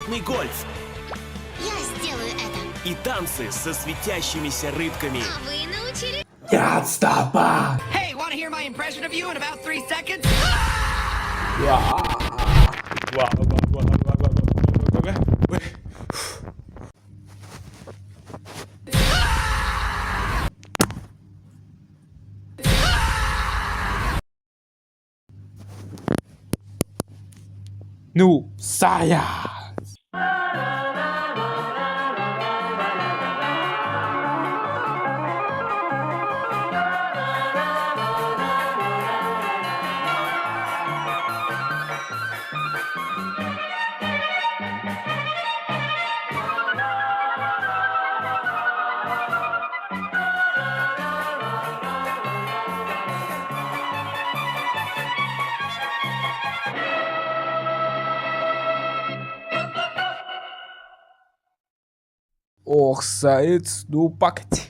гольф Я сделаю это. и танцы со светящимися рыбками. А вы научились? Hey, want to hear my impression of you in about 3 seconds? Ну, Сая! Ох, Саид, ну пакет.